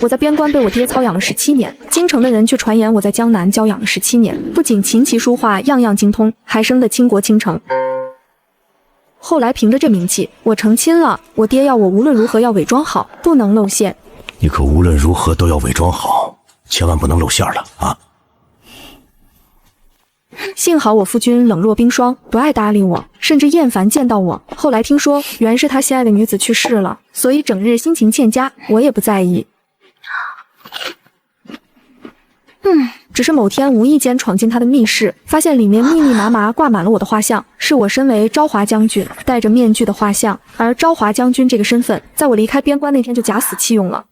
我在边关被我爹操养了17年，京城的人却传言我在江南教养了17年，不仅琴棋书画样样精通，还生得倾国倾城。后来凭着这名气，我成亲了。我爹要我无论如何要伪装好，不能露馅。你可无论如何都要伪装好，千万不能露馅了啊！幸好我夫君冷若冰霜，不爱搭理我，甚至厌烦见到我。后来听说，原是他心爱的女子去世了，所以整日心情欠佳，我也不在意。只是某天无意间闯进他的密室，发现里面密密麻麻挂满了我的画像，是我身为昭华将军戴着面具的画像。而昭华将军这个身份，在我离开边关那天就假死弃用了。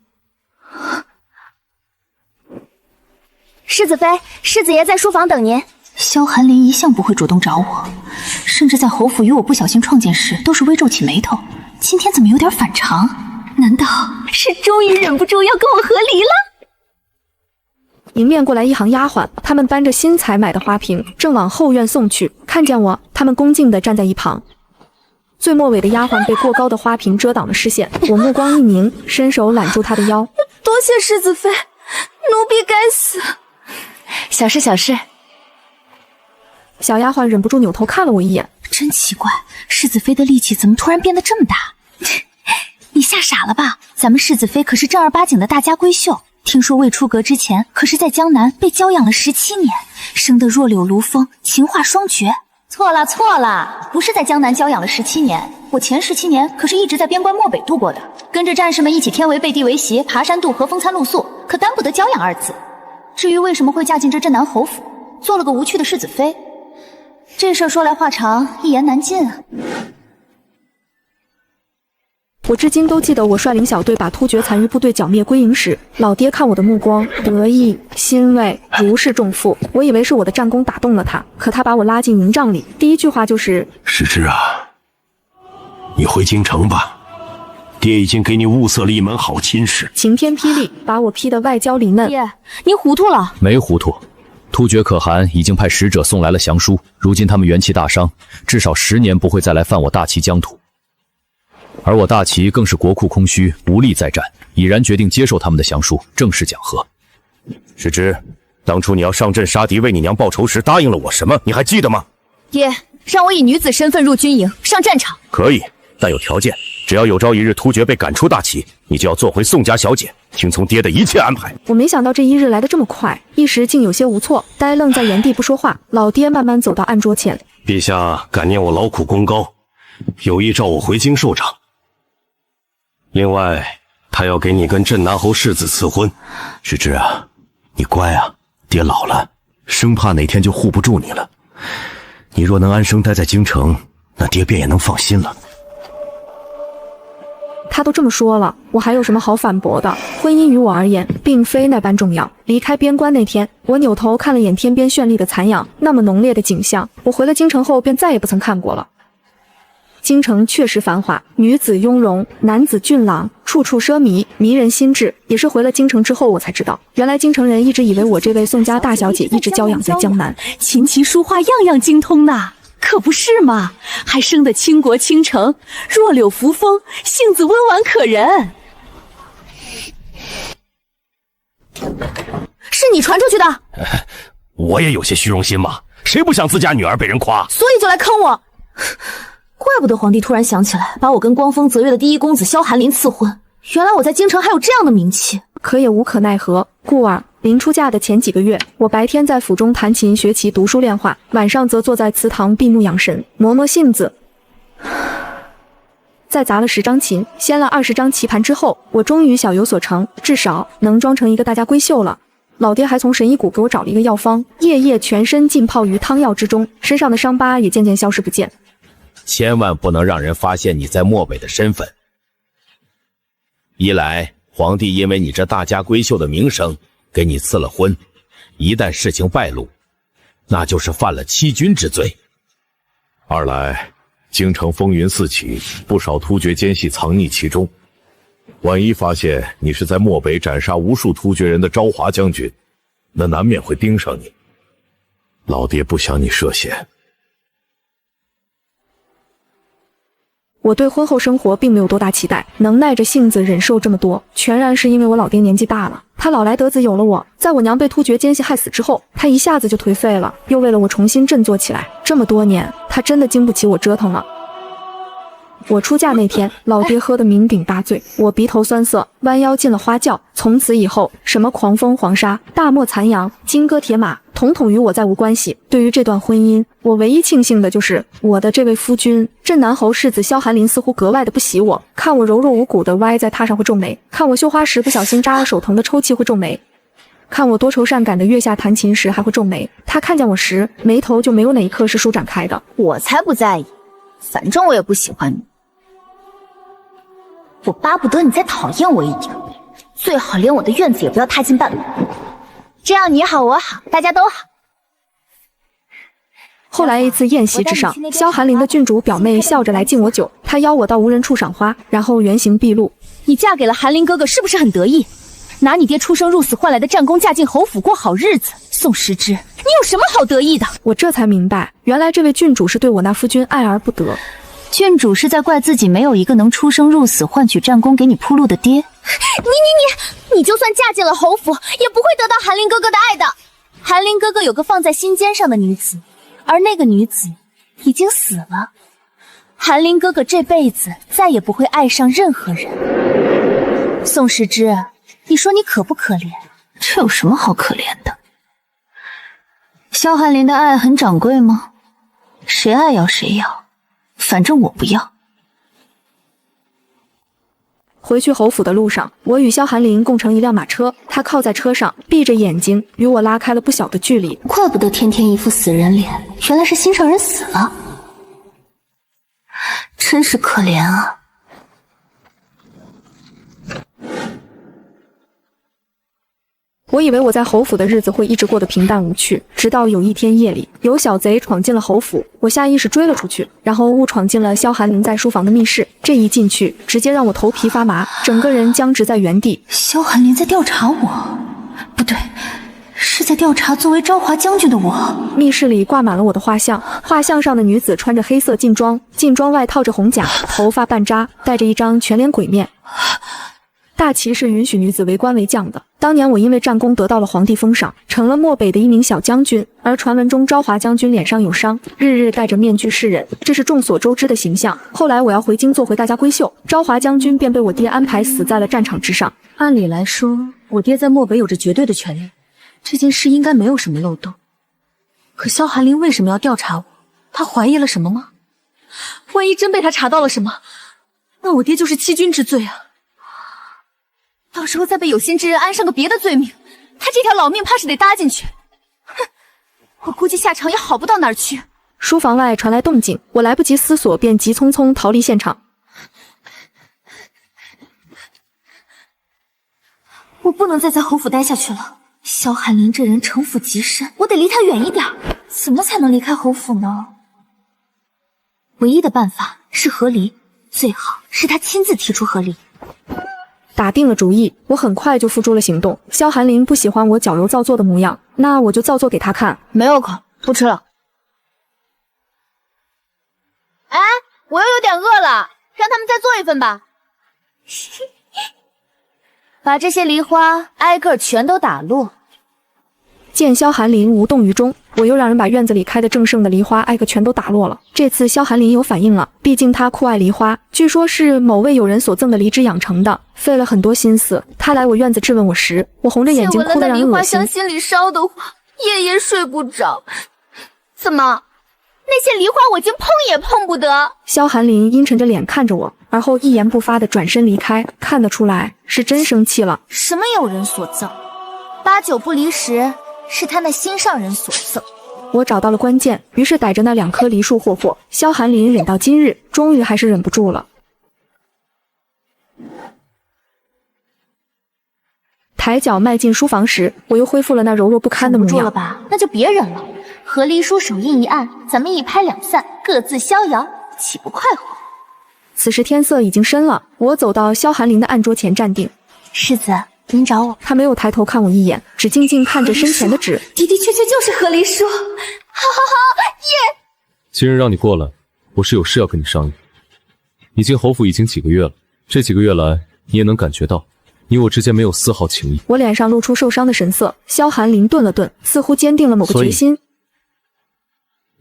世子妃，世子爷在书房等您。萧寒林一向不会主动找我，甚至在侯府与我不小心撞见时，都是微皱起眉头。今天怎么有点反常？难道是终于忍不住要跟我和离了？迎面过来一行丫鬟，他们搬着新采买的花瓶，正往后院送去。看见我，他们恭敬地站在一旁。最末尾的丫鬟被过高的花瓶遮挡了视线，我目光一凝，伸手揽住她的腰。多谢世子妃，奴婢该死。小事小事。小丫鬟忍不住扭头看了我一眼，真奇怪，世子妃的力气怎么突然变得这么大？你吓傻了吧？咱们世子妃可是正儿八经的大家闺秀，听说未出阁之前，可是在江南被娇养了17年，生得弱柳如风，琴画双绝。错了，不是在江南娇养了17年，我前17年可是一直在边关漠北度过的，跟着战士们一起天围背地为袭，爬山渡河，风餐露宿，可担不得娇养二字。至于为什么会嫁进这镇南侯府，做了个无趣的世子妃，这事儿说来话长，一言难尽啊。我至今都记得我率领小队把突厥残余部队剿灭归营时，老爹看我的目光得意欣慰，如释重负。我以为是我的战功打动了他，可他把我拉进营帐里，第一句话就是：世之啊，你回京城吧，爹已经给你物色了一门好亲事。晴天霹雳，把我劈得外焦里嫩。爹，您糊涂了？没糊涂，突厥可汗已经派使者送来了降书，如今他们元气大伤，至少10年不会再来犯我大齐疆土。而我大齐更是国库空虚，无力再战，已然决定接受他们的降书，正式讲和。世之，当初你要上阵杀敌为你娘报仇时答应了我什么？你还记得吗？爹，让我以女子身份入军营，上战场。可以，但有条件，只要有朝一日突厥被赶出大齐，你就要做回宋家小姐，听从爹的一切安排。我没想到这一日来得这么快，一时竟有些无措，呆愣在原地不说话。老爹慢慢走到案桌前，陛下感念我劳苦功高，有意召我回京受长。另外，他要给你跟镇南侯世子赐婚。世之啊，你乖啊，爹老了，生怕哪天就护不住你了。你若能安生待在京城，那爹便也能放心了。他都这么说了，我还有什么好反驳的？婚姻于我而言，并非那般重要。离开边关那天，我扭头看了眼天边绚丽的残阳，那么浓烈的景象，我回了京城后便再也不曾看过了。京城确实繁华，女子雍容，男子俊朗，处处奢靡，迷人心智。也是回了京城之后，我才知道，原来京城人一直以为我这位宋家大小姐一直娇养在江南，琴棋书画样样精通呐，可不是嘛？还生得倾国倾城，弱柳扶风，性子温婉可人。是你传出去的？我也有些虚荣心嘛，谁不想自家女儿被人夸？所以就来坑我。怪不得皇帝突然想起来把我跟光风泽月的第一公子萧寒林赐婚，原来我在京城还有这样的名气。可也无可奈何。故而临出嫁的前几个月，我白天在府中弹琴学棋读书练画，晚上则坐在祠堂闭目养神，磨磨性子。再砸了10张琴，掀了20张棋盘之后，我终于小有所成，至少能装成一个大家闺秀了。老爹还从神医谷给我找了一个药方，夜夜全身浸泡于汤药之中，身上的伤疤也渐渐消失不见。千万不能让人发现你在漠北的身份。一来，皇帝因为你这大家闺秀的名声，给你赐了婚；一旦事情败露，那就是犯了欺君之罪。二来，京城风云四起，不少突厥奸细藏匿其中，万一发现你是在漠北斩杀无数突厥人的昭华将军，那难免会盯上你。老爹不想你涉险。我对婚后生活并没有多大期待，能耐着性子忍受这么多，全然是因为我老爹年纪大了。他老来得子有了我，在我娘被突厥奸细害死之后，他一下子就颓废了，又为了我重新振作起来。这么多年，他真的经不起我折腾了。我出嫁那天，老爹喝得酩酊大醉，我鼻头酸涩，弯腰进了花轿。从此以后，什么狂风黄沙、大漠残阳、金戈铁马，统统与我再无关系。对于这段婚姻，我唯一庆幸的就是我的这位夫君镇南侯世子萧寒林似乎格外的不喜我，看我柔弱无骨的歪在榻上会皱眉，看我绣花时不小心扎了手疼的抽泣会皱眉，看我多愁善感的月下弹琴时还会皱眉。他看见我时，眉头就没有哪一刻是舒展开的。我才不在意，反正我也不喜欢你。我巴不得你再讨厌我一点，最好连我的院子也不要踏进半步，这样你好我好，大家都好。后来一次宴席之上，萧寒林的郡主表妹笑着来敬我酒，她邀我到无人处赏花，然后原形毕露。你嫁给了寒林哥哥，是不是很得意？拿你爹出生入死换来的战功嫁进侯府过好日子，宋时之，你有什么好得意的？我这才明白，原来这位郡主是对我那夫君爱而不得。郡主是在怪自己没有一个能出生入死换取战功给你铺路的爹。你就算嫁进了侯府，也不会得到寒林哥哥的爱的。寒林哥哥有个放在心尖上的女子，而那个女子已经死了。寒林哥哥这辈子再也不会爱上任何人。宋时之，你说你可不可怜？这有什么好可怜的？萧寒林的爱很掌柜吗？谁爱要谁要，反正我不要。回去侯府的路上，我与萧寒林共乘一辆马车，他靠在车上，闭着眼睛，与我拉开了不小的距离。怪不得天天一副死人脸，原来是心上人死了，真是可怜啊。我以为我在侯府的日子会一直过得平淡无趣，直到有一天夜里，有小贼闯进了侯府，我下意识追了出去，然后误闯进了萧寒林在书房的密室。这一进去，直接让我头皮发麻，整个人僵直在原地。萧寒林在调查我？不对，是在调查作为昭华将军的我。密室里挂满了我的画像，画像上的女子穿着黑色劲装，劲装外套着红甲，头发半扎，戴着一张全脸鬼面。大齐是允许女子为官为将的。当年我因为战功得到了皇帝封赏，成了漠北的一名小将军，而传闻中昭华将军脸上有伤，日日戴着面具示人，这是众所周知的形象。后来我要回京做回大家闺秀，昭华将军便被我爹安排死在了战场之上。按理来说，我爹在漠北有着绝对的权利，这件事应该没有什么漏洞。可萧寒林为什么要调查我？他怀疑了什么吗？万一真被他查到了什么，那我爹就是欺君之罪啊！到时候再被有心之人安上个别的罪名，他这条老命怕是得搭进去。哼，我估计下场也好不到哪儿去。书房外传来动静，我来不及思索，便急匆匆逃离现场。我不能再在侯府待下去了。萧寒林这人城府极深，我得离他远一点。怎么才能离开侯府呢？唯一的办法是和离，最好是他亲自提出和离。打定了主意，我很快就付诸了行动。萧寒林不喜欢我矫揉造作的模样，那我就造作给他看。没有口，不吃了。哎，我又有点饿了，让他们再做一份吧。把这些梨花挨个全都打落。见萧寒林无动于衷，我又让人把院子里开的正盛的梨花挨个全都打落了。这次萧寒林有反应了，毕竟他酷爱梨花，据说是某位友人所赠的梨汁养成的，费了很多心思。他来我院子质问我时，我红着眼睛哭得让人恶心。香心里烧得慌，夜夜睡不着。怎么？那些梨花我竟碰也碰不得。萧寒林阴沉着脸看着我，而后一言不发地转身离开，看得出来是真生气了。什么友人所赠？8、9不离10，是他那心上人所赠。我找到了关键，于是逮着那2棵梨树霍霍。萧寒林忍到今日，终于还是忍不住了。抬脚迈进书房时，我又恢复了那柔弱不堪的模样。忍不住了吧？那就别忍了。和离书手印一按，咱们一拍两散，各自逍遥，岂不快活？此时天色已经深了，我走到萧寒林的案桌前站定。世子，您找我？他没有抬头看我一眼，只静静看着身前的纸。的的确确就是和离书。好好好，耶！今日让你过来，我是有事要跟你商议。你进侯府已经几个月了，这几个月来，你也能感觉到，你我之间没有丝毫情谊。我脸上露出受伤的神色，萧寒林顿了顿，似乎坚定了某个决心。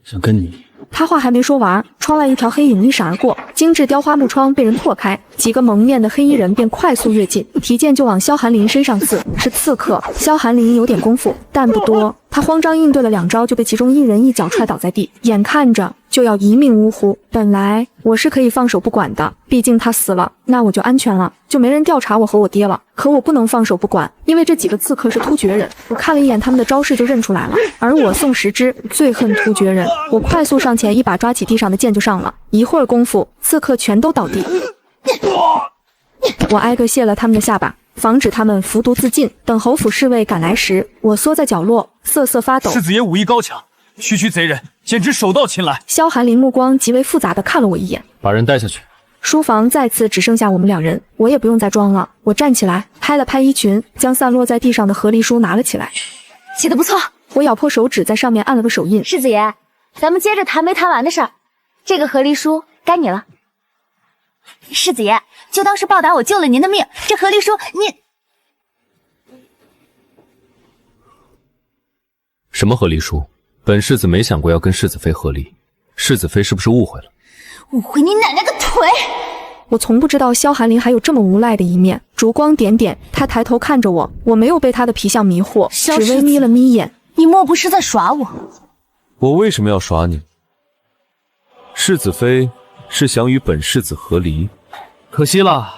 想跟你。他话还没说完，窗外一条黑影一闪而过，精致雕花木窗被人破开，几个蒙面的黑衣人便快速跃进，提剑就往萧寒林身上刺。是刺客，萧寒林有点功夫，但不多。他慌张应对了2招，就被其中一人一脚踹倒在地，眼看着就要一命呜呼。本来我是可以放手不管的，毕竟他死了，那我就安全了，就没人调查我和我爹了。可我不能放手不管，因为这几个刺客是突厥人，我看了一眼他们的招式就认出来了。而我宋时之最恨突厥人，我快速上前，一把抓起地上的剑就上了。一会儿功夫，刺客全都倒地，我挨个卸了他们的下巴，防止他们服毒自尽。等侯府侍卫赶来时，我缩在角落，瑟瑟发抖。世子爷武艺高强，区区贼人简直手到擒来。萧寒林目光极为复杂的看了我一眼，把人带下去。书房再次只剩下我们2人，我也不用再装了。我站起来，拍了拍衣裙，将散落在地上的和离书拿了起来。写的不错，我咬破手指，在上面按了个手印。世子爷，咱们接着谈没谈完的事儿。这个和离书该你了。世子爷，就当是报答我救了您的命。这和离书，您什么和离书？本世子没想过要跟世子妃和离，世子妃是不是误会了？误会你奶奶个腿！我从不知道萧寒林还有这么无赖的一面。烛光点点，他抬头看着我，我没有被他的皮相迷惑，只微眯了眯眼。你莫不是在耍我？我为什么要耍你？世子妃是想与本世子和离，可惜了，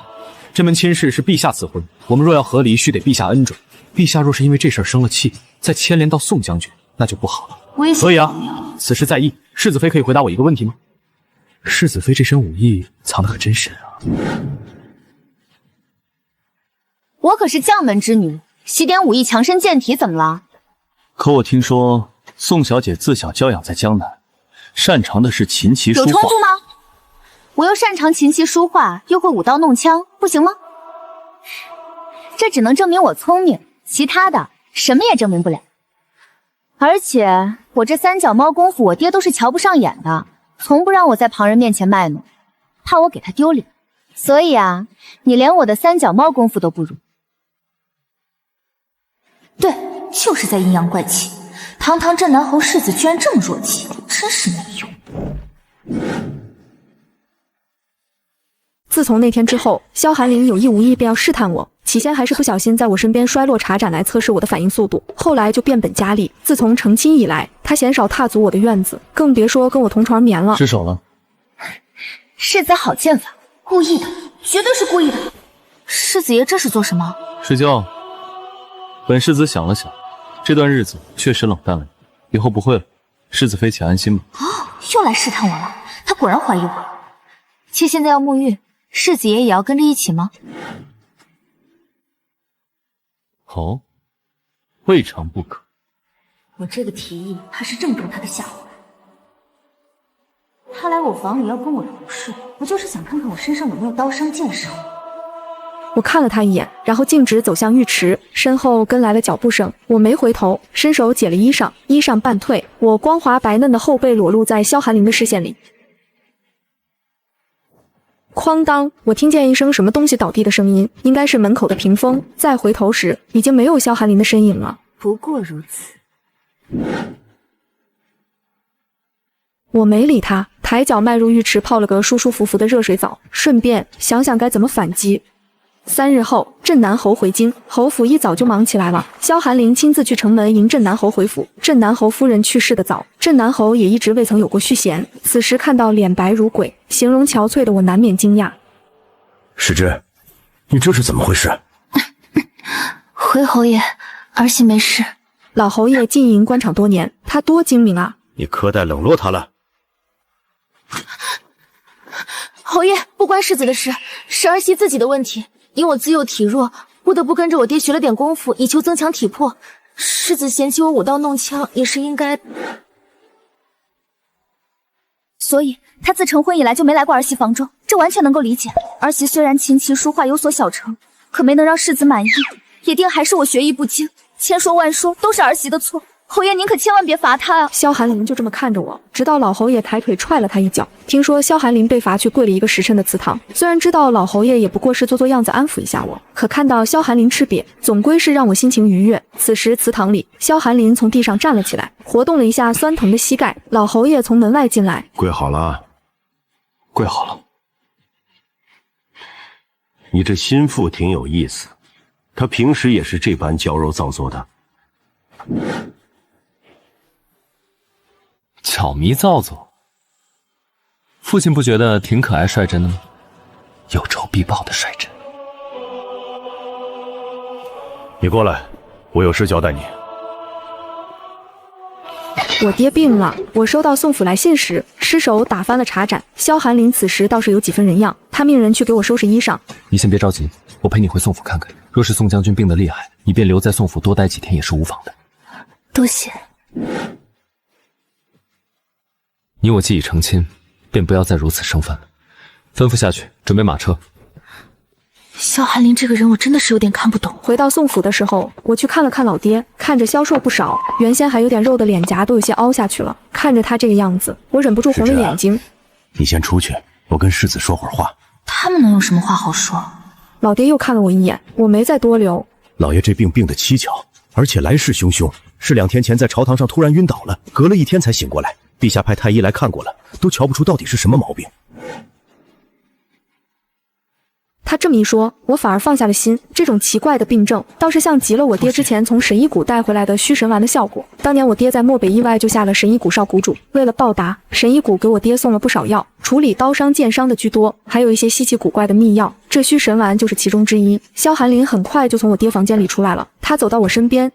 这门亲事是陛下赐婚，我们若要和离，须得陛下恩准。陛下若是因为这事儿生了气，再牵连到宋将军，那就不好了。所以啊，此事在意，世子妃可以回答我一个问题吗？世子妃这身武艺藏得可真深啊！我可是将门之女，习点武艺强身健体怎么了？可我听说宋小姐自小教养在江南，擅长的是琴棋书画。有冲突吗？我又擅长琴棋书画，又会舞刀弄枪，不行吗？这只能证明我聪明，其他的什么也证明不了。而且我这3脚猫功夫，我爹都是瞧不上眼的，从不让我在旁人面前卖弄，怕我给他丢脸。所以啊，你连我的3脚猫功夫都不如。对，就是在阴阳怪气。堂堂镇南侯世子居然这么弱气，真是没用。自从那天之后，萧寒林有意无意便要试探我。起先还是不小心在我身边摔落茶盏来测试我的反应速度，后来就变本加厉。自从成亲以来，他鲜少踏足我的院子，更别说跟我同床眠了。失手了。世子好剑法，故意的，绝对是故意的。世子爷这是做什么？睡觉。本世子想了想，这段日子确实冷淡了你，以后不会了。世子妃且安心吧。哦，又来试探我了，他果然怀疑我。妾现在要沐浴，世子爷也要跟着一起吗？好，未尝不可。我这个提议怕是正中他的下怀。他来我房里要跟我入睡，不就是想看看我身上有没有刀伤剑伤？我看了他一眼，然后径直走向浴池，身后跟来了脚步声。我没回头，伸手解了衣裳，衣裳半退，我光滑白嫩的后背裸露在萧寒林的视线里。哐当！我听见一声什么东西倒地的声音，应该是门口的屏风。再回头时，已经没有萧寒林的身影了。不过如此。我没理他，抬脚迈入浴池，泡了个舒舒服服的热水澡，顺便想想该怎么反击。3日后，镇南侯回京，侯府一早就忙起来了。萧寒林亲自去城门迎镇南侯回府。镇南侯夫人去世的早，镇南侯也一直未曾有过续弦。此时看到脸白如鬼、形容憔悴的我，难免惊讶。世之，你这是怎么回事？回侯爷，儿媳没事。老侯爷经营官场多年，他多精明啊！你苛待冷落他了。侯爷，不关世子的事，是儿媳自己的问题。因我自幼体弱，不得不跟着我爹学了点功夫，以求增强体魄。世子嫌弃我舞刀弄枪，也是应该。所以他自成婚以来就没来过儿媳房中，这完全能够理解。儿媳虽然琴棋书画有所小成，可没能让世子满意，也定还是我学艺不精，千说万说都是儿媳的错。侯爷您可千万别罚他啊！萧寒林就这么看着我，直到老侯爷抬腿踹了他一脚。听说萧寒林被罚去跪了1个时辰的祠堂，虽然知道老侯爷也不过是做样子安抚一下我，可看到萧寒林吃瘪，总归是让我心情愉悦。此时祠堂里，萧寒林从地上站了起来，活动了一下酸疼的膝盖。老侯爷从门外进来，跪好了，跪好了。你这心腹挺有意思，他平时也是这般矫揉造作的。巧迷造作，父亲不觉得挺可爱率真的吗？有仇必报的率真。你过来，我有事交代你。我爹病了，我收到宋府来信时，失手打翻了茶盏。萧寒林此时倒是有几分人样，他命人去给我收拾衣裳。你先别着急，我陪你回宋府看看。若是宋将军病得厉害，你便留在宋府多待几天也是无妨的。多谢。你我既已成亲，便不要再如此生分了。吩咐下去，准备马车。萧寒林这个人，我真的是有点看不懂。回到宋府的时候，我去看了看老爹，看着消瘦不少，原先还有点肉的脸颊都有些凹下去了。看着他这个样子，我忍不住红了眼睛。你先出去，我跟世子说会儿话。他们能有什么话好说？老爹又看了我一眼，我没再多留。老爷这病的蹊跷，而且来势汹汹，是2天前在朝堂上突然晕倒了，隔了1天才醒过来。陛下派太医来看过了，都瞧不出到底是什么毛病。他这么一说，我反而放下了心。这种奇怪的病症，倒是像极了我爹之前从神医谷带回来的虚神丸的效果。当年我爹在漠北意外救下了神医谷少谷主，为了报答，神医谷给我爹送了不少药，处理刀伤剑伤的居多，还有一些稀奇古怪的秘药，这虚神丸就是其中之一。萧寒林很快就从我爹房间里出来了，他走到我身边。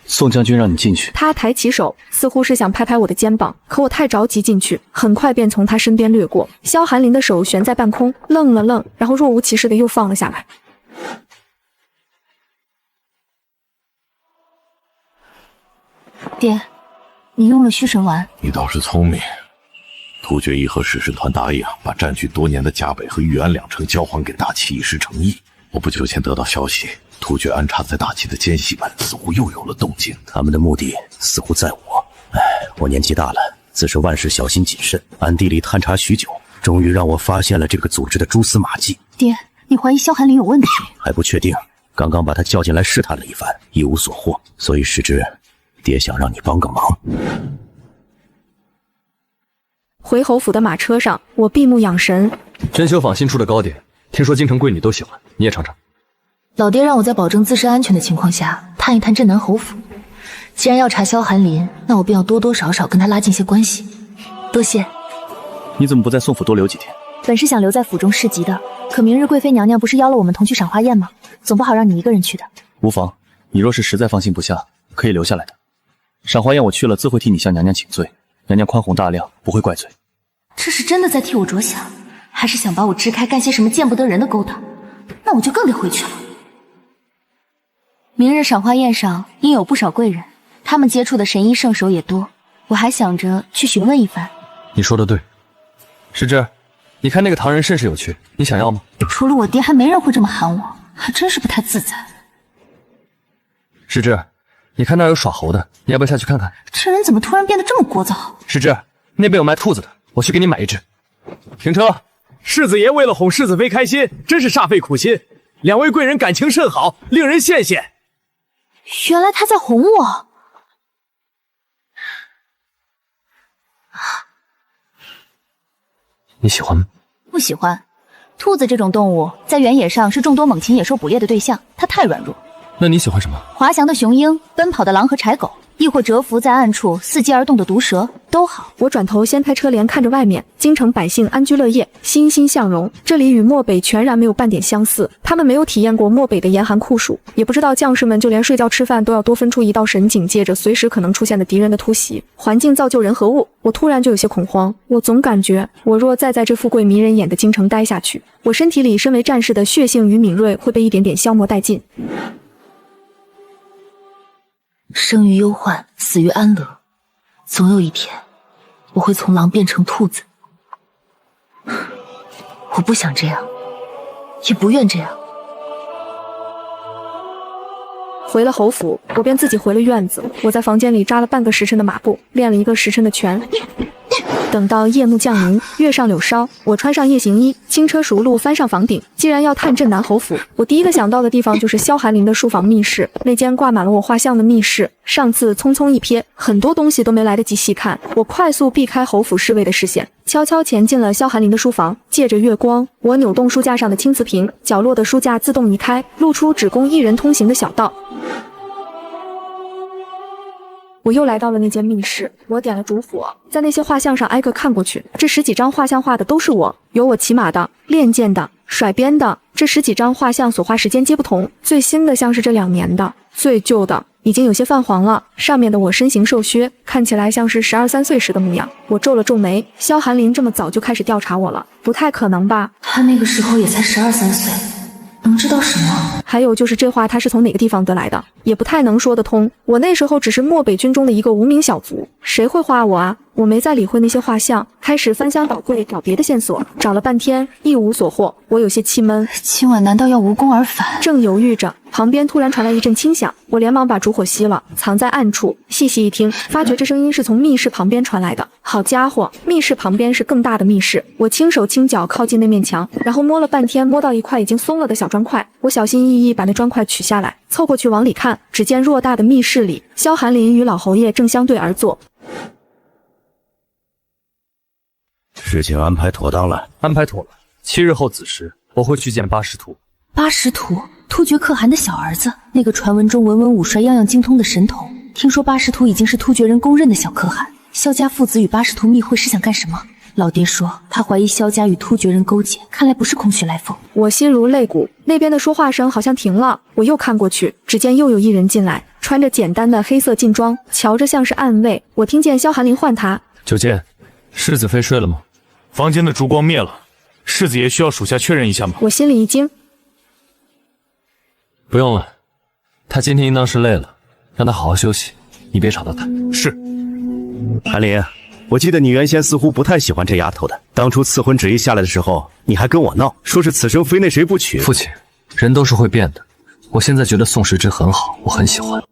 宋将军让你进去。他抬起手，似乎是想拍拍我的肩膀，可我太着急进去，很快便从他身边掠过。萧寒林的手悬在半空，愣了愣，然后若无其事的又放了下来。爹，你用了虚神丸。你倒是聪明。突厥议和使使团答应把占据多年的迦北和玉安2城交还给大齐，以示诚意。我不久前得到消息，突厥安插在大齐的奸细们似乎又有了动静，他们的目的似乎在我。我年纪大了，自是万事小心谨慎，暗地里探查许久，终于让我发现了这个组织的蛛丝马迹。爹，你怀疑萧寒林有问题？还不确定，刚刚把他叫进来试探了一番，一无所获，所以使之，爹想让你帮个忙。回侯府的马车上，我闭目养神。珍馐坊新出的糕点，听说京城贵女都喜欢，你也尝尝。老爹让我在保证自身安全的情况下探一探镇南侯府。既然要查萧寒林，那我便要多多少少跟他拉近些关系。多谢。你怎么不在宋府多留几天？本是想留在府中侍疾的，可明日贵妃娘娘不是邀了我们同去赏花宴吗？总不好让你一个人去的。无妨，你若是实在放心不下，可以留下来的。赏花宴我去了，自会替你向娘娘请罪，娘娘宽宏大量，不会怪罪。这是真的在替我着想，还是想把我支开干些什么见不得人的勾当？那我就更得回去了。明日赏花宴上应有不少贵人，他们接触的神医圣手也多，我还想着去询问一番。你说的对，世之，你看那个唐人甚是有趣，你想要吗？除了我爹，还没人会这么喊我，还真是不太自在。世之，你看那儿有耍猴的，你要不要下去看看？这人怎么突然变得这么聒噪？世之，那边有卖兔子的，我去给你买一只。停车！世子爷为了哄世子妃开心，真是煞费苦心。2位贵人感情甚好，令人羡羡。原来他在哄我。你喜欢吗？不喜欢。兔子这种动物在原野上是众多猛禽野兽捕猎的对象，它太软弱。那你喜欢什么？滑翔的雄鹰，奔跑的狼和柴狗，亦或蛰伏在暗处伺机而动的毒蛇，都好。我转头掀开车帘，看着外面，京城百姓安居乐业，欣欣向荣。这里与漠北全然没有半点相似，他们没有体验过漠北的严寒酷暑，也不知道将士们就连睡觉吃饭都要多分出一道神，警戒着随时可能出现的敌人的突袭。环境造就人和物，我突然就有些恐慌。我总感觉，我若再在这富贵迷人眼的京城待下去，我身体里身为战士的血性与敏锐会被一点点消磨殆尽。生于忧患，死于安乐。总有一天，我会从狼变成兔子。我不想这样，也不愿这样。回了侯府，我便自己回了院子。我在房间里扎了半个时辰的马步，练了1个时辰的拳。等到夜幕降临，月上柳梢，我穿上夜行衣，轻车熟路翻上房顶。既然要探镇南侯府，我第一个想到的地方就是萧寒林的书房密室，那间挂满了我画像的密室。上次匆匆一瞥，很多东西都没来得及细看，我快速避开侯府侍卫的视线，悄悄潜进了萧寒林的书房。借着月光，我扭动书架上的青瓷瓶，角落的书架自动移开，露出只供1人通行的小道。我又来到了那间密室，我点了烛火，在那些画像上挨个看过去。这10几张画像画的都是我，有我骑马的、练剑的、甩鞭的。这10几张画像所画时间皆不同，最新的像是这2年的，最旧的已经有些泛黄了。上面的我身形瘦削，看起来像是12、13岁时的模样。我皱了皱眉，萧寒林这么早就开始调查我了，不太可能吧？他那个时候也才12、13岁，能知道什么？还有就是这画他是从哪个地方得来的，也不太能说得通。我那时候只是漠北军中的一个无名小卒，谁会画我啊？我没再理会那些画像，开始翻箱倒柜找别的线索，找了半天一无所获。我有些气闷，今晚难道要无功而返？正犹豫着，旁边突然传来一阵轻响，我连忙把烛火熄了，藏在暗处，细细一听，发觉这声音是从密室旁边传来的。好家伙，密室旁边是更大的密室。我轻手轻脚靠近那面墙，然后摸了半天，摸到一块已经松了的小砖块，我小心翼翼把那砖块取下来，凑过去往里看，只见偌大的密室里，萧寒林与老侯爷正相对而坐。事情安排妥当了，安排妥了。7日后子时，我会去见巴识图。巴识图，突厥可汗的小儿子，那个传闻中文武帅样样精通的神童。听说巴识图已经是突厥人公认的小可汗。萧家父子与巴识图密会是想干什么？老爹说他怀疑萧家与突厥人勾结，看来不是空穴来风。我心如肋骨，那边的说话声好像停了，我又看过去，只见又有1人进来，穿着简单的黑色劲装，瞧着像是暗卫。我听见萧寒林唤他：九剑，世子妃睡了吗？房间的烛光灭了，世子爷需要属下确认一下吗？我心里一惊，不用了，他今天应当是累了，让他好好休息，你别吵到他。是。寒林，我记得你原先似乎不太喜欢这丫头的，当初赐婚旨意下来的时候，你还跟我闹，说是此生非那谁不娶。父亲，人都是会变的，我现在觉得宋时之很好，我很喜欢。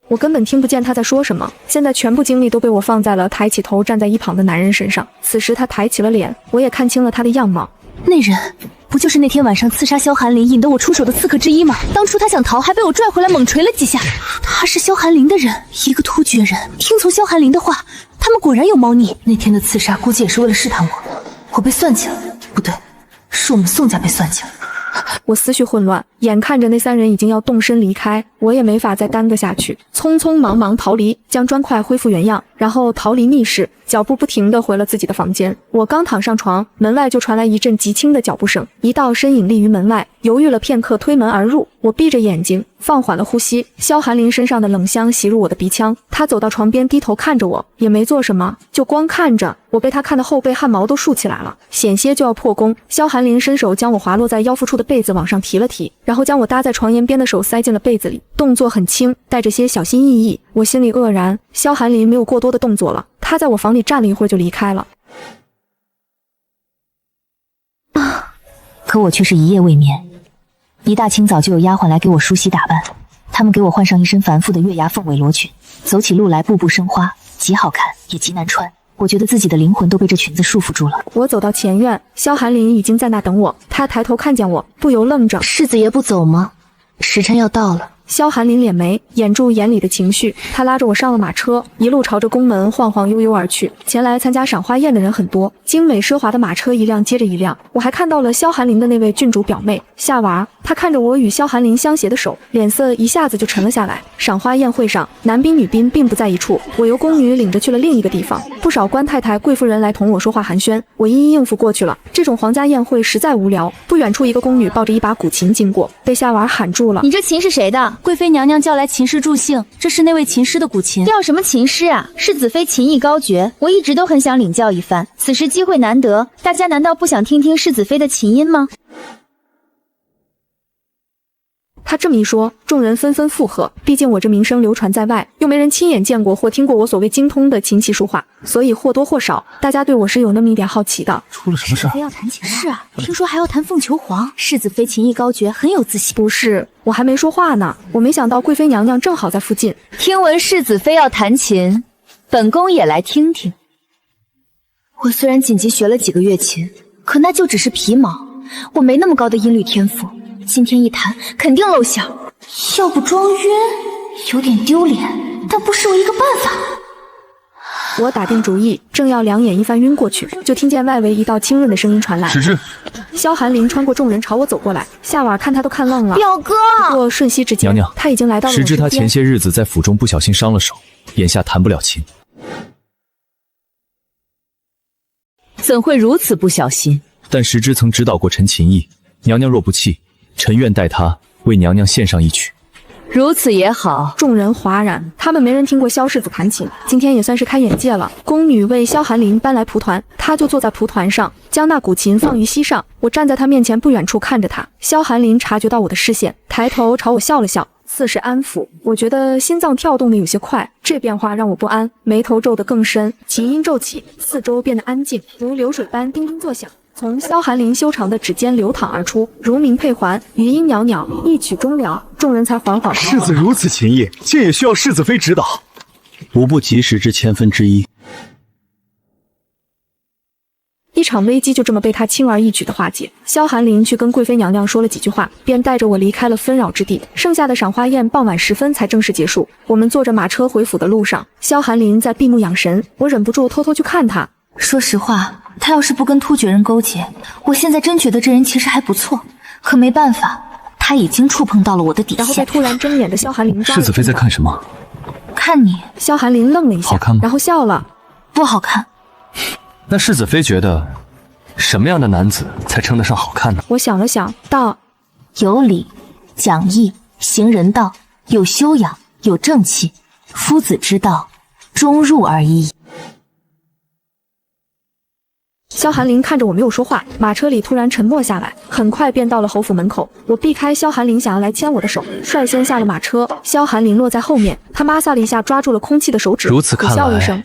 我根本听不见他在说什么，现在全部精力都被我放在了抬起头站在一旁的男人身上。此时他抬起了脸，我也看清了他的样貌。那人不就是那天晚上刺杀萧寒林引得我出手的刺客之一吗？当初他想逃，还被我拽回来猛捶了几下。他是萧寒林的人，一个突厥人。听从萧寒林的话，他们果然有猫腻。那天的刺杀估计也是为了试探我，我被算计了。不对，是我们宋家被算计了。我思绪混乱，眼看着那3人已经要动身离开，我也没法再耽搁下去，匆匆忙忙逃离，将砖块恢复原样，然后逃离密室，脚步不停地回了自己的房间。我刚躺上床，门外就传来一阵极轻的脚步声，一道身影立于门外，犹豫了片刻，推门而入。我闭着眼睛，放缓了呼吸，萧寒林身上的冷香袭入我的鼻腔。他走到床边，低头看着我，也没做什么，就光看着。我被他看的后背汗毛都竖起来了，险些就要破功。萧寒林伸手将我滑落在腰腹处的被子往上提了提，然后将我搭在床沿边的手塞进了被子里，动作很轻，带着些小心翼翼。我心里愕然，萧寒林没有过多的动作了，他在我房里站了一会儿就离开了。可我却是一夜未眠，一大清早就有丫鬟来给我梳洗打扮，他们给我换上一身繁复的月牙凤尾罗裙，走起路来步步生花，极好看也极难穿。我觉得自己的灵魂都被这裙子束缚住了。我走到前院，萧寒林已经在那等我，他抬头看见我，不由愣着。世子爷不走吗？时辰要到了。萧寒林敛眉，掩住眼里的情绪，他拉着我上了马车，一路朝着宫门晃晃悠悠而去。前来参加赏花宴的人很多，精美奢华的马车一辆接着一辆。我还看到了萧寒林的那位郡主表妹夏娃，她看着我与萧寒林相携的手，脸色一下子就沉了下来。赏花宴会上，男宾女宾并不在一处，我由宫女领着去了另一个地方。不少官太太、贵妇人来同我说话寒暄，我一一应付过去了。这种皇家宴会实在无聊。不远处，一个宫女抱着一把古琴经过，被夏娃喊住了：“你这琴是谁的？”贵妃娘娘叫来琴师助兴，这是那位琴师的古琴。调什么琴师啊？世子妃琴艺高绝，我一直都很想领教一番，此时机会难得，大家难道不想听听世子妃的琴音吗？他这么一说，众人纷纷附和。毕竟我这名声流传在外，又没人亲眼见过或听过我所谓精通的琴棋书画，所以或多或少，大家对我是有那么一点好奇的。出了什么事？非要弹琴？是啊，听说还要弹凤求凰。世子妃琴艺高绝，很有自信。不是，我还没说话呢，我没想到贵妃娘娘正好在附近。听闻世子妃要弹琴，本宫也来听听。我虽然紧急学了几个月琴，可那就只是皮毛，我没那么高的音律天赋。今天一弹，肯定露馅，要不装晕，有点丢脸，但不失为一个办法。我打定主意，正要两眼一翻晕过去，就听见外围一道清润的声音传来。时之，萧寒林穿过众人朝我走过来，夏婉看他都看愣了。表哥，不过瞬息之间，娘娘，他已经来到了我身边。时之他前些日子在府中不小心伤了手，眼下弹不了琴。怎会如此不小心？但时之曾指导过臣琴艺，娘娘若不弃，臣愿代他为娘娘献上一曲。如此也好。众人哗然，他们没人听过萧世子弹琴，今天也算是开眼界了。宫女为萧寒林搬来蒲团，他就坐在蒲团上，将那古琴放于膝上。我站在他面前不远处看着他。萧寒林察觉到我的视线，抬头朝我笑了笑，似是安抚。我觉得心脏跳动的有些快，这变化让我不安，眉头皱得更深。琴音骤起，四周变得安静，如流水般叮叮作响，从萧寒林修长的指尖流淌而出，如鸣佩环，余音袅袅，一曲终了，众人才缓缓。世子如此琴艺，竟也需要世子妃指导，无不及时之千分之一。一场危机就这么被他轻而易举的化解。萧寒林去跟贵妃娘娘说了几句话，便带着我离开了纷扰之地。剩下的赏花宴傍晚时分才正式结束。我们坐着马车回府的路上，萧寒林在闭目养神，我忍不住偷偷去看他。说实话，他要是不跟突厥人勾结，我现在真觉得这人其实还不错。可没办法，他已经触碰到了我的底线。然后被突然睁眼的萧寒林抓了。世子妃在看什么？看你。萧寒林愣了一下，好看吗？然后笑了。不好看。那世子妃觉得什么样的男子才称得上好看呢？我想了想，道：有礼、讲义、行人道，有修养、有正气，夫子之道，终入而已。萧寒林看着我没有说话，马车里突然沉默下来，很快便到了侯府门口。我避开萧寒林想要来牵我的手，率先下了马车。萧寒林落在后面，他摩挲了一下抓住了空气的手指，如此看来，笑了一声。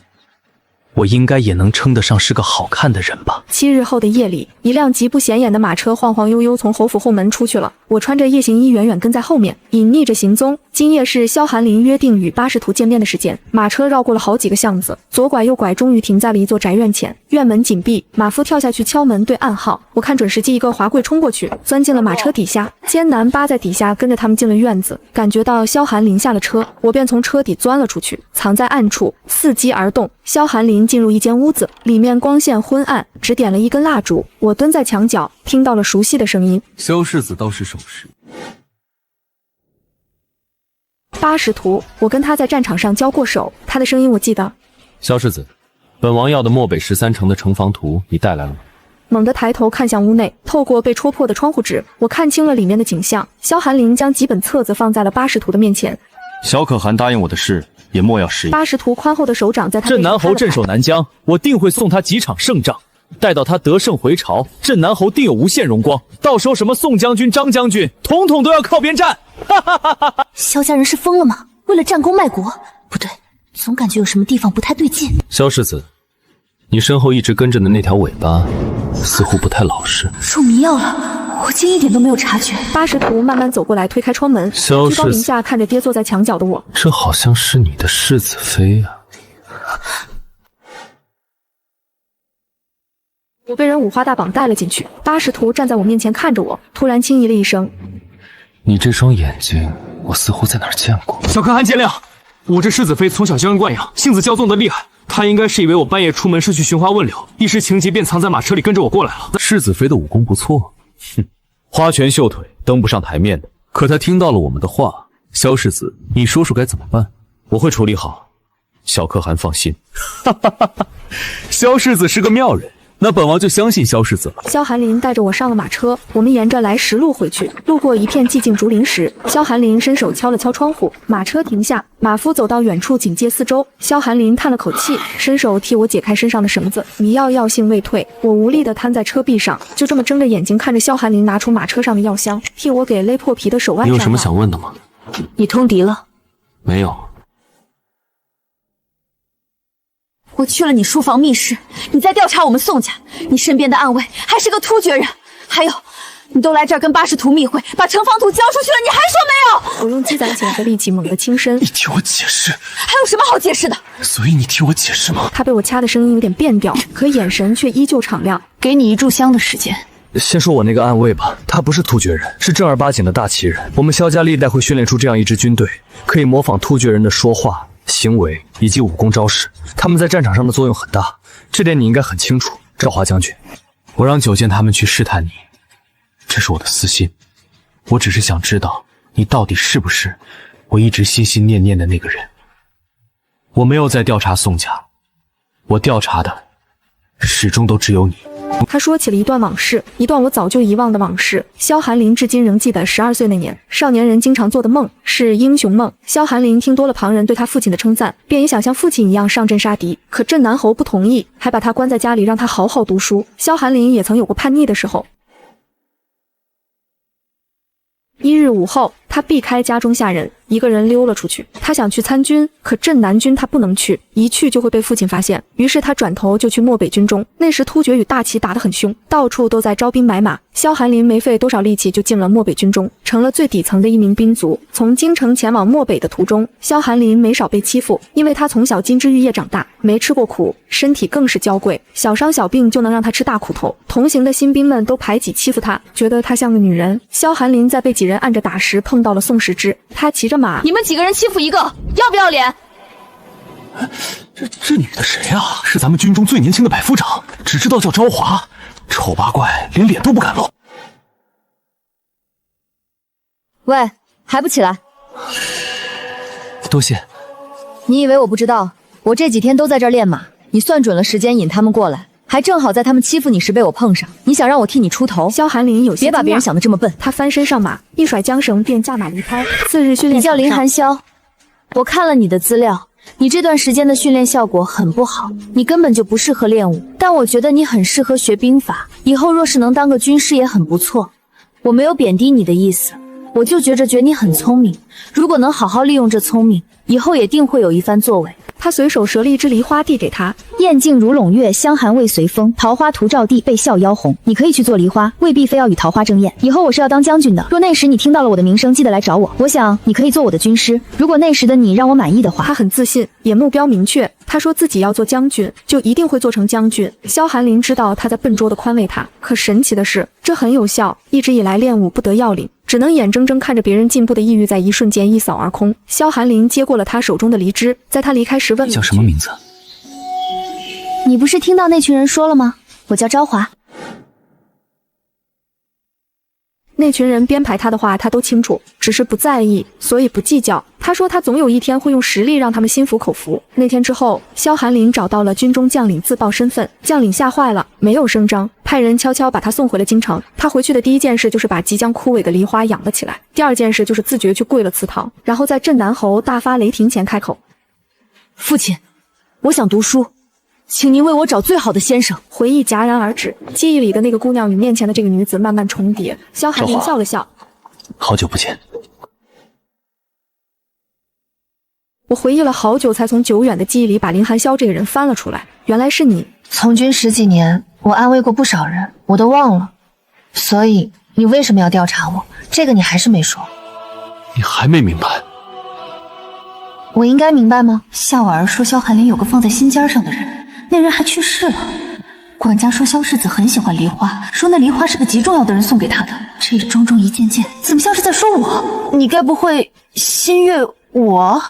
我应该也能称得上是个好看的人吧。7日后的夜里，一辆极不显眼的马车晃晃悠悠从侯府后门出去了。我穿着夜行衣远远跟在后面，隐匿着行踪。今夜是萧寒林约定与巴士图见面的时间。马车绕过了好几个巷子，左拐右拐，终于停在了一座宅院前。院门紧闭，马夫跳下去敲门对暗号。我看准时机，一个滑跪冲过去，钻进了马车底下，艰难扒在底下，跟着他们进了院子。感觉到萧寒林下了车，我便从车底钻了出去，藏在暗处，伺机而动。萧寒林进入一间屋子，里面光线昏暗，只点了一根蜡烛。我蹲在墙角，听到了熟悉的声音。萧世子刀使手势。巴士图，我跟他在战场上交过手，他的声音我记得。萧世子，本王要的漠北13城的城防图你带来了吗？猛地抬头看向屋内，透过被戳破的窗户纸，我看清了里面的景象。萧寒林将几本册子放在了巴士图的面前。小可汗答应我的事，也莫要失忆。巴士图宽厚的手掌在他镇南侯镇守南疆，我定会送他几场胜仗。待到他得胜回朝，镇南侯定有无限荣光。到时候什么宋将军、张将军，统统都要靠边站。萧家人是疯了吗？为了战功卖国？不对，总感觉有什么地方不太对劲。萧世子，你身后一直跟着的那条尾巴，似乎不太老实。入迷药了，我竟一点都没有察觉。巴士图慢慢走过来，推开窗门，萧世子居高临下看着跌坐在墙角的我。这好像是你的世子妃啊。我被人五花大绑带了进去，巴士图站在我面前看着我，突然轻咦了一声：“你这双眼睛，我似乎在哪儿见过。”小可汗见谅，我这世子妃从小娇生惯养，性子骄纵的厉害。她应该是以为我半夜出门是去寻花问柳，一时情急便藏在马车里跟着我过来了。世子妃的武功不错，哼，花拳绣腿登不上台面的。可她听到了我们的话，萧世子，你说说该怎么办？我会处理好，小可汗放心。哈哈哈哈，萧世子是个妙人。那本王就相信萧世子了。萧寒林带着我上了马车，我们沿着来时路回去。路过一片寂静竹林时，萧寒林伸手敲了敲窗户，马车停下，马夫走到远处警戒四周。萧寒林叹了口气，伸手替我解开身上的绳子。迷药药性未退，我无力地瘫在车壁上，就这么睁着眼睛看着萧寒林拿出马车上的药箱，替我给勒破皮的手腕上。你有什么想问的吗？你通敌了？没有。我去了你书房密室，你在调查我们宋家，你身边的暗卫还是个突厥人，还有，你都来这儿跟巴士图密会，把城防图交出去了，你还说没有？我用积攒起来的力气猛地轻身。你听我解释。还有什么好解释的？所以你听我解释吗？他被我掐的声音有点变调，可眼神却依旧敞亮。给你一炷香的时间。先说我那个暗卫吧，他不是突厥人，是正儿八经的大齐人。我们萧家历代会训练出这样一支军队，可以模仿突厥人的说话、行为以及武功招式，他们在战场上的作用很大，这点你应该很清楚。赵华将军，我让九剑他们去试探你，这是我的私心，我只是想知道你到底是不是我一直心心念念的那个人。我没有在调查宋家，我调查的始终都只有你。他说起了一段往事，一段我早就遗忘的往事。萧寒林至今仍记得12岁那年，少年人经常做的梦是英雄梦。萧寒林听多了旁人对他父亲的称赞，便也想像父亲一样上阵杀敌。可镇南侯不同意，还把他关在家里，让他好好读书。萧寒林也曾有过叛逆的时候。1日午后，他避开家中下人，一个人溜了出去。他想去参军，可镇南军他不能去，一去就会被父亲发现。于是他转头就去漠北军中。那时突厥与大齐打得很凶，到处都在招兵买马。萧寒林没费多少力气就进了漠北军中，成了最底层的一名兵卒。从京城前往漠北的途中，萧寒林没少被欺负，因为他从小金枝玉叶长大，没吃过苦，身体更是娇贵，小伤小病就能让他吃大苦头。同行的新兵们都排挤欺负他，觉得他像个女人。萧寒林在被几人按着打时碰到了宋时之，他骑着马。你们几个人欺负一个，要不要脸？这女的谁啊？是咱们军中最年轻的百夫长，只知道叫昭华，丑八怪，连脸都不敢露。喂，还不起来？多谢。你以为我不知道？我这几天都在这儿练马，你算准了时间引他们过来，还正好在他们欺负你时被我碰上。你想让我替你出头？萧寒林有些别把别人想得这么笨。他翻身上马，一甩缰绳便驾马离开。次日训练，你叫林寒霄，我看了你的资料，你这段时间的训练效果很不好，你根本就不适合练武。但我觉得你很适合学兵法，以后若是能当个军师也很不错。我没有贬低你的意思，我就觉得你很聪明，如果能好好利用这聪明，以后也定会有一番作为。他随手折了一支梨花递给他，燕静如胧月，香寒未随风，桃花图照地，被笑妖红。你可以去做梨花，未必非要与桃花争艳。以后我是要当将军的，若那时你听到了我的名声，记得来找我。我想你可以做我的军师，如果那时的你让我满意的话。他很自信，也目标明确。他说自己要做将军，就一定会做成将军。萧寒林知道他在笨拙地宽慰他，可神奇的是，这很有效。一直以来练武不得要领，只能眼睁睁看着别人进步的意欲在一瞬间一扫而空。萧寒林接过了他手中的梨枝，在他离开时问：“你叫什么名字？”你不是听到那群人说了吗？我叫昭华。那群人编排他的话他都清楚，只是不在意，所以不计较。他说他总有一天会用实力让他们心服口服。那天之后，萧寒林找到了军中将领自报身份，将领吓坏了，没有声张，派人悄悄把他送回了京城。他回去的第一件事就是把即将枯萎的梨花养了起来，第二件事就是自觉去跪了祠堂，然后在镇南侯大发雷霆前开口：“父亲，我想读书，请您为我找最好的先生。”回忆戛然而止，记忆里的那个姑娘与面前的这个女子慢慢重叠。萧寒林笑了笑：“好久不见。”我回忆了好久，才从久远的记忆里把林寒霄这个人翻了出来。原来是你。从军10几年，我安慰过不少人，我都忘了。所以你为什么要调查我？这个你还是没说。你还没明白？我应该明白吗？夏婉儿说萧寒林有个放在心尖上的人，那人还去世了。管家说萧世子很喜欢梨花，说那梨花是个极重要的人送给他的。这种种一件件，怎么像是在说我？你该不会心悦我？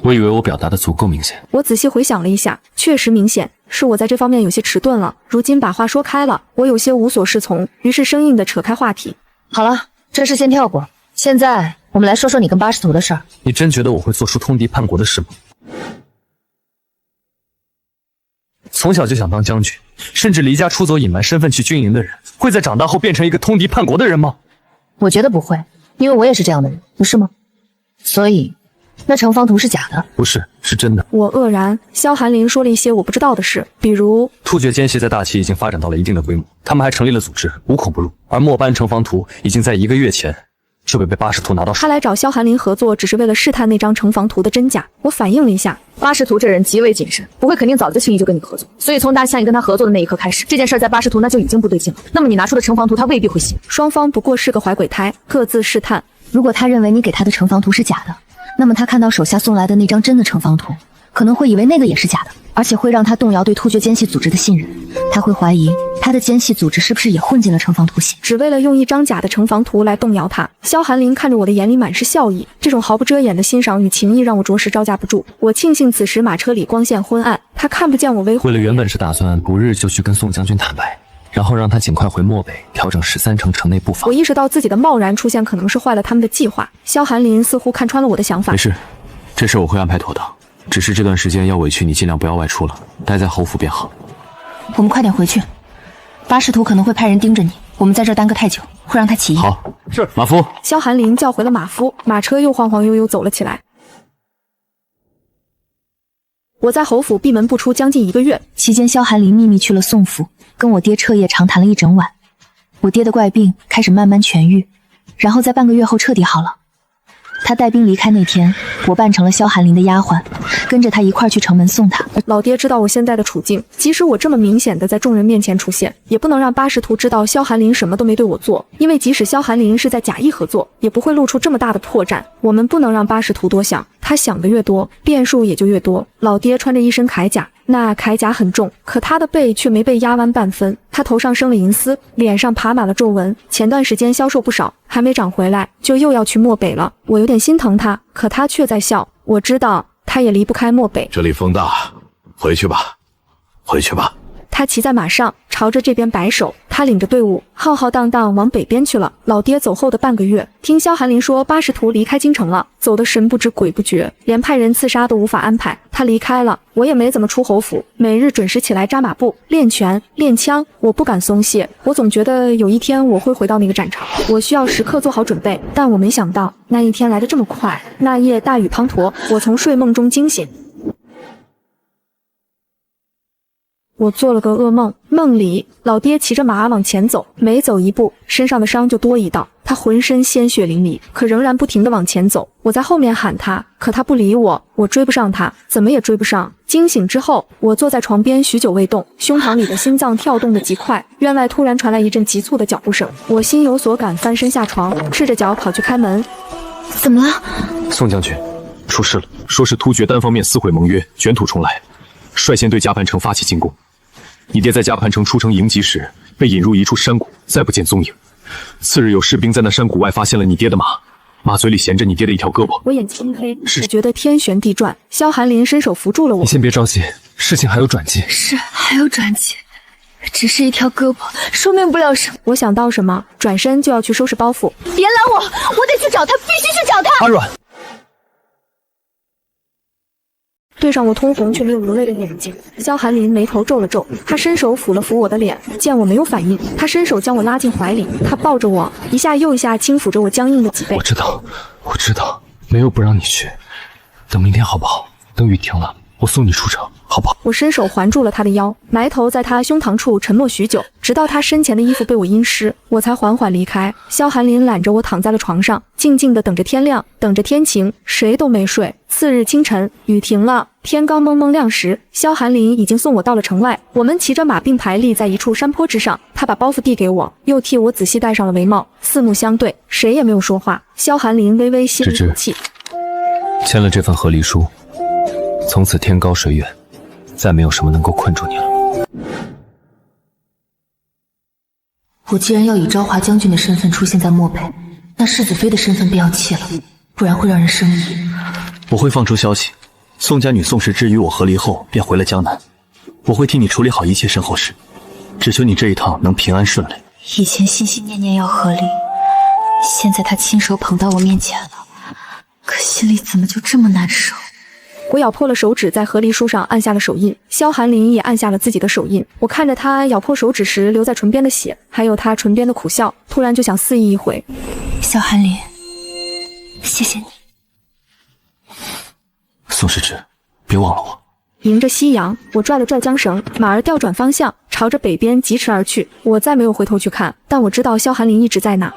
我以为我表达的足够明显。我仔细回想了一下，确实明显，是我在这方面有些迟钝了。如今把话说开了，我有些无所适从，于是生硬地扯开话题。好了，这事先跳过，现在我们来说说你跟巴士图的事儿。你真觉得我会做出通敌叛国的事吗？从小就想当将军，甚至离家出走隐瞒身份去军营的人，会在长大后变成一个通敌叛国的人吗？我觉得不会，因为我也是这样的人，不是吗？所以，那城防图是假的？不是，是真的。我愕然，萧寒林说了一些我不知道的事，比如突厥奸细在大齐已经发展到了一定的规模，他们还成立了组织，无孔不入。而末班城防图已经在1个月前就被巴士图拿到手。他来找萧寒林合作，只是为了试探那张城防图的真假。我反应了一下，巴士图这人极为谨慎，不会肯定早就轻易就跟你合作。所以从大夏你跟他合作的那一刻开始，这件事在巴士图那就已经不对劲了。那么你拿出的城防图，他未必会信。双方不过是个怀鬼胎，各自试探。如果他认为你给他的城防图是假的，那么他看到手下送来的那张真的城防图，可能会以为那个也是假的，而且会让他动摇对突厥奸细组织的信任。他会怀疑他的奸细组织是不是也混进了城防图系，只为了用一张假的城防图来动摇他。萧寒林看着我的眼里满是笑意，这种毫不遮掩的欣赏与情谊让我着实招架不住。我庆幸此时马车里光线昏暗，他看不见我微。为了原本是打算不日就去跟宋将军坦白，然后让他尽快回漠北调整13城城内布防。我意识到自己的贸然出现可能是坏了他们的计划。萧寒林似乎看穿了我的想法。没事，这事我会安排妥当。只是这段时间要委屈你尽量不要外出了，待在侯府便好。我们快点回去，巴士图可能会派人盯着你，我们在这儿耽搁太久会让他起疑。好，是马夫。萧寒林叫回了马夫，马车又晃晃悠悠走了起来。我在侯府闭门不出将近1个月，期间萧寒林秘密去了宋府，跟我爹彻夜长谈了一整晚。我爹的怪病开始慢慢痊愈，然后在半个月后彻底好了。他带兵离开那天，我扮成了萧寒林的丫鬟，跟着他一块去城门送他。老爹知道我现在的处境，即使我这么明显的在众人面前出现，也不能让巴士图知道萧寒林什么都没对我做，因为即使萧寒林是在假意合作，也不会露出这么大的破绽。我们不能让巴士图多想，他想的越多，变数也就越多。老爹穿着一身铠甲，那铠甲很重，可他的背却没被压弯半分。他头上生了银丝，脸上爬满了皱纹，前段时间消瘦不少，还没长回来，就又要去漠北了。我有点心疼他，可他却在笑。我知道他也离不开漠北。这里风大，回去吧，回去吧。他骑在马上，朝着这边摆手。他领着队伍浩浩荡荡往北边去了。老爹走后的半个月，听萧寒林说巴士图离开京城了，走得神不知鬼不觉，连派人刺杀都无法安排。他离开了，我也没怎么出侯府，每日准时起来扎马步、练拳、练枪。我不敢松懈，我总觉得有一天我会回到那个战场，我需要时刻做好准备。但我没想到那一天来得这么快。那夜大雨滂沱，我从睡梦中惊醒。我做了个噩梦，梦里老爹骑着马往前走，每走一步，身上的伤就多一道。他浑身鲜血淋漓，可仍然不停地往前走。我在后面喊他，可他不理我，我追不上他，怎么也追不上。惊醒之后，我坐在床边，许久未动，胸膛里的心脏跳动得极快。院外突然传来一阵急促的脚步声，我心有所感，翻身下床，赤着脚跑去开门。怎么了？宋将军，出事了，说是突厥单方面撕毁盟约，卷土重来，率先对加盘城发起进攻。你爹在加盘城出城迎击时，被引入一处山谷，再不见踪影。次日有士兵在那山谷外发现了你爹的马，马嘴里衔着你爹的一条胳膊。我眼睛一黑，只觉得天旋地转。萧寒林伸手扶住了我。你先别着急，事情还有转机。是，还有转机，只是一条胳膊，说明不了什么。我想到什么，转身就要去收拾包袱。别拦我，我得去找他，必须去找他。阿软。对上我通红却没有流泪的眼睛，萧寒林眉头皱了皱，他伸手抚了抚我的脸，见我没有反应，他伸手将我拉进怀里，他抱着我，一下又一下轻抚着我僵硬的脊背。我知道，没有不让你去，等明天好不好？等雨停了，我送你出城，好不好？我伸手环住了他的腰，埋头在他胸膛处沉默许久，直到他身前的衣服被我阴湿，我才缓缓离开。萧寒林揽着我躺在了床上，静静地等着天亮，等着天晴，谁都没睡。次日清晨，雨停了，天刚蒙蒙亮时，萧寒林已经送我到了城外。我们骑着马并排立在一处山坡之上，他把包袱递给我，又替我仔细戴上了帷帽。四目相对，谁也没有说话。萧寒林微微吸了一口气，签了这份和离书，从此天高水远，再没有什么能够困住你了。我既然要以昭华将军的身份出现在漠北，那世子妃的身份便要弃了，不然会让人生疑。我会放出消息，宋家女宋时之与我和离后便回了江南，我会替你处理好一切身后事，只求你这一趟能平安顺利。以前心心念念要和离，现在他亲手捧到我面前了，可心里怎么就这么难受？我咬破了手指，在和离书上按下了手印。萧寒林也按下了自己的手印。我看着他咬破手指时留在唇边的血，还有他唇边的苦笑，突然就想肆意一回。萧寒林，谢谢你。宋世之，别忘了我。迎着夕阳，我拽了拽缰绳，马儿调转方向，朝着北边疾驰而去。我再没有回头去看，但我知道萧寒林一直在那。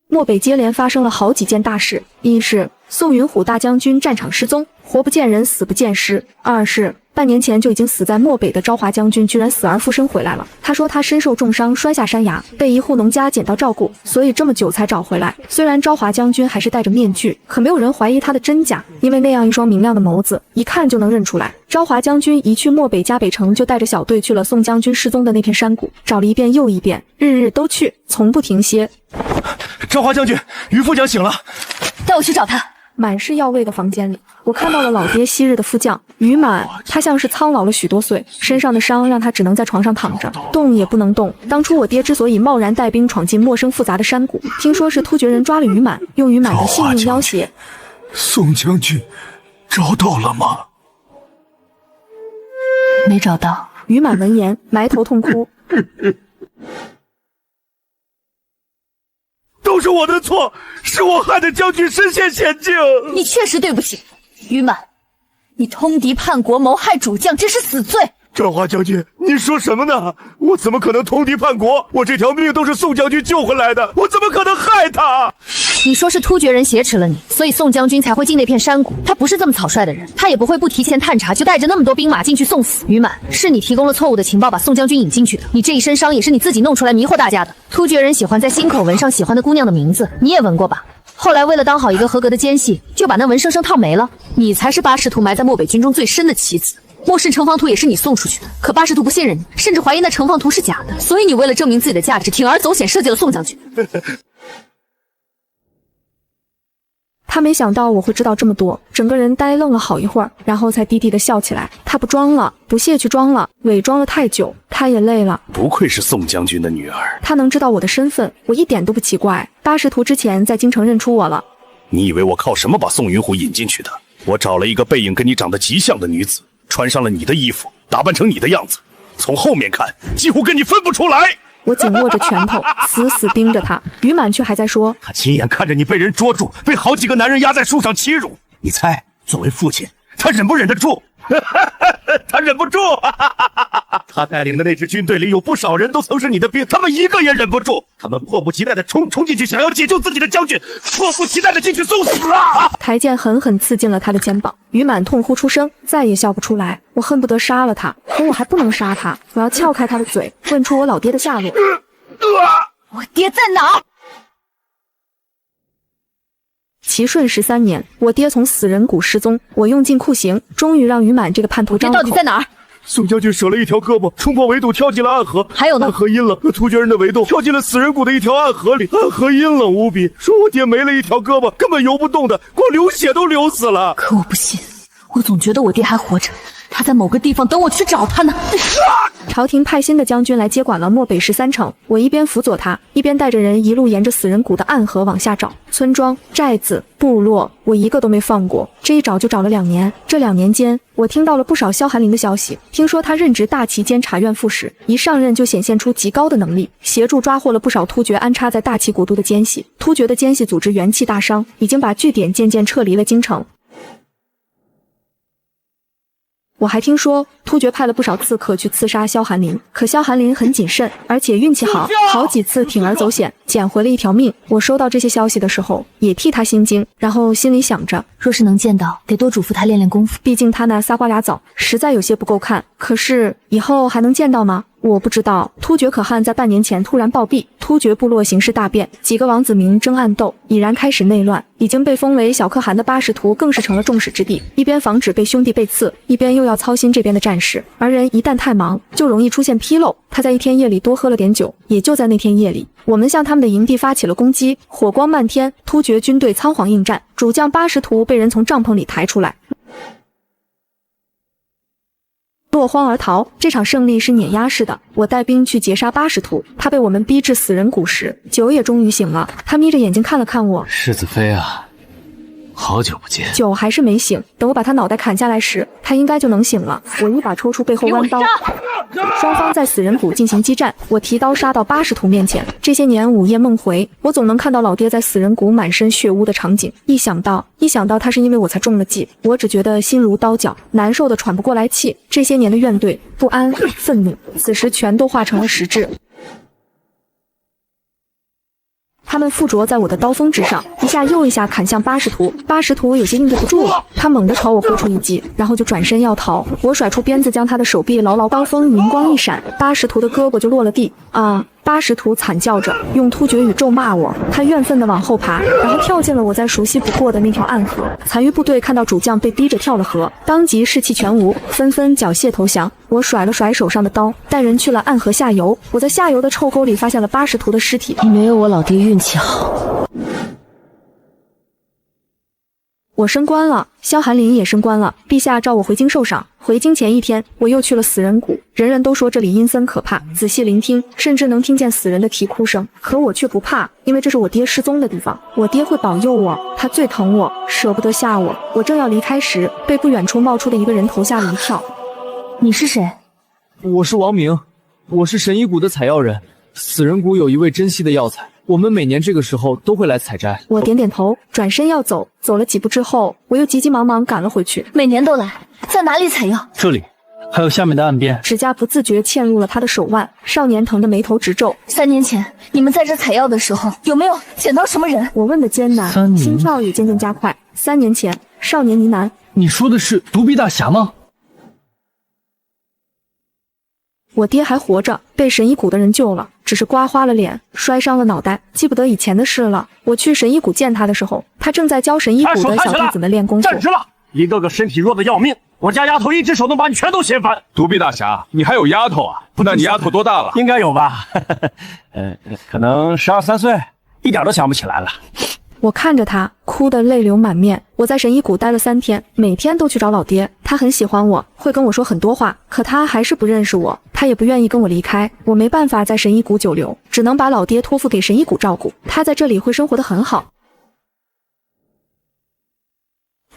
漠北接连发生了好几件大事，一是宋云虎大将军战场失踪，活不见人，死不见尸；二是半年前就已经死在漠北的昭华将军居然死而复生回来了。他说他身受重伤，摔下山崖，被一户农家捡到照顾，所以这么久才找回来。虽然昭华将军还是戴着面具，可没有人怀疑他的真假，因为那样一双明亮的眸子，一看就能认出来。昭华将军一去漠北加北城，就带着小队去了宋将军失踪的那片山谷，找了一遍又一遍，日日都去，从不停歇。昭华将军，于副将醒了，带我去找他。满是药味的房间里，我看到了老爹昔日的副将于满，他像是苍老了许多岁，身上的伤让他只能在床上躺着，动也不能动。当初我爹之所以贸然带兵闯进陌生复杂的山谷，听说是突厥人抓了于满，用于满的性命要挟。宋将军找到了吗？没找到。于满闻言埋头痛哭。都是我的错，是我害得将军身陷险境。你确实对不起，于满，你通敌叛国，谋害主将，这是死罪。昭华将军，你说什么呢？我怎么可能通敌叛国？我这条命都是宋将军救回来的，我怎么可能害他？你说是突厥人挟持了你，所以宋将军才会进那片山谷。他不是这么草率的人，他也不会不提前探查就带着那么多兵马进去送死。于满，是你提供了错误的情报，把宋将军引进去的。你这一身伤也是你自己弄出来迷惑大家的。突厥人喜欢在心口纹上喜欢的姑娘的名字，你也纹过吧？后来为了当好一个合格的奸细，就把那纹生生烫没了。你才是巴士图埋在漠北军中最深的棋子。末世城防图也是你送出去的，可巴士图不信任你，甚至怀疑那城防图是假的，所以你为了证明自己的价值，铤而走险设计了宋将军。他没想到我会知道这么多，整个人呆愣了好一会儿，然后才低低的笑起来。他不装了，不屑去装了，伪装了太久，他也累了。不愧是宋将军的女儿，他能知道我的身份，我一点都不奇怪。巴士图之前在京城认出我了。你以为我靠什么把宋云虎引进去的？我找了一个背影跟你长得极像的女子，穿上了你的衣服，打扮成你的样子，从后面看几乎跟你分不出来。我紧握着拳头，死死盯着他。于满却还在说，他亲眼看着你被人捉住，被好几个男人压在树上欺辱，你猜作为父亲他忍不忍得住？他忍不住。他带领的那支军队里有不少人都曾是你的兵，他们一个也忍不住，他们迫不及待的冲进去，想要解救自己的将军，迫不及待的进去送死啊！台剑狠狠刺进了他的肩膀，于满痛呼出声，再也笑不出来。我恨不得杀了他，可我还不能杀他，我要撬开他的嘴，问出我老爹的下落。我爹在哪？齐顺13年，我爹从死人谷失踪，我用尽酷刑，终于让于满这个叛徒张了口。到底在哪儿？宋将军折了一条胳膊，冲破围堵跳进了暗河。还有呢？暗河阴冷，突厥人的围堵跳进了死人谷的一条暗河里，暗河阴冷无比。说我爹没了一条胳膊，根本游不动的，光流血都流死了。可我不信，我总觉得我爹还活着，他在某个地方等我去找他呢。朝廷派新的将军来接管了漠北13城，我一边辅佐他，一边带着人一路沿着死人谷的暗河往下找，村庄、寨子、部落，我一个都没放过。这一找就找了2年，这2年间，我听到了不少萧寒林的消息。听说他任职大齐监察院副使，一上任就显现出极高的能力，协助抓获了不少突厥安插在大齐国都的奸细。突厥的奸细组织元气大伤，已经把据点渐渐撤离了京城。我还听说突厥派了不少刺客去刺杀萧寒林，可萧寒林很谨慎，而且运气好，好几次铤而走险，捡回了一条命。我收到这些消息的时候，也替他心惊，然后心里想着，若是能见到，得多嘱咐他练练功夫。毕竟他那仨瓜俩枣实在有些不够看。可是以后还能见到吗？我不知道。突厥可汗在半年前突然暴毙，突厥部落形势大变，几个王子明争暗斗，已然开始内乱。已经被封为小可汗的巴士图更是成了众矢之的，一边防止被兄弟背刺，一边又要操心这边的战事。而人一旦太忙，就容易出现纰漏。他在一天夜里多喝了点酒，也就在那天夜里，我们向他们的营地发起了攻击，火光漫天，突厥军队仓皇应战，主将巴士图被人从帐篷里抬出来，落荒而逃。这场胜利是碾压式的，我带兵去截杀巴士图，他被我们逼至死人谷时，酒也终于醒了。他眯着眼睛看了看我，世子妃啊，好久不见。酒还是没醒，等我把他脑袋砍下来时，他应该就能醒了。我一把抽出背后弯刀，双方在死人谷进行激战。我提刀杀到80图面前。这些年午夜梦回，我总能看到老爹在死人谷满身血污的场景。一想到他是因为我才中了计，我只觉得心如刀绞，难受的喘不过来气。这些年的怨怼、不安、愤怒，此时全都化成了实质。他们附着在我的刀锋之上，一下又一下砍向80图。80图我有些应对不住了，他猛地朝我挥出一击，然后就转身要逃。我甩出鞭子将他的手臂牢牢刀锋灵光一闪，80图的胳膊就落了地。80图惨叫着，用突厥语咒骂我。他怨愤地往后爬，然后跳进了我再熟悉不过的那条暗河。残余部队看到主将被逼着跳了河，当即士气全无，纷纷缴械投降。我甩了甩手上的刀，带人去了暗河下游。我在下游的臭沟里发现了80图的尸体。你没有我老爹运气好。我升官了，萧寒林也升官了，陛下召我回京受赏。回京前一天，我又去了死人谷。人人都说这里阴森可怕，仔细聆听，甚至能听见死人的啼哭声。可我却不怕，因为这是我爹失踪的地方。我爹会保佑我，他最疼我，舍不得吓我。我正要离开时，被不远处冒出的一个人投吓了一跳。你是谁？我是王明，我是神医谷的采药人。死人谷有一味珍稀的药材，我们每年这个时候都会来采摘。我点点头，转身要走，走了几步之后，我又急急忙忙赶了回去。每年都来，在哪里采药？这里，还有下面的岸边。指甲不自觉嵌入了他的手腕，少年疼得眉头直皱。3年前，你们在这采药的时候，有没有捡到什么人？我问的艰难，心跳也渐渐加快。3年前，少年呢喃：“你说的是独臂大侠吗？”我爹还活着，被神医谷的人救了，只是刮花了脸，摔伤了脑袋，记不得以前的事了。我去神医谷见他的时候，他正在教神医谷的小弟子们练功夫。站直了！一个个身体弱的要命，我家丫头一只手能把你全都掀翻。独臂大侠，你还有丫头啊？那你丫头多大了？应该有吧？可能12、13岁，一点都想不起来了。我看着他，哭得泪流满面。我在神医谷待了3天，每天都去找老爹。他很喜欢我，会跟我说很多话，可他还是不认识我，他也不愿意跟我离开。我没办法在神医谷久留，只能把老爹托付给神医谷照顾。他在这里会生活得很好。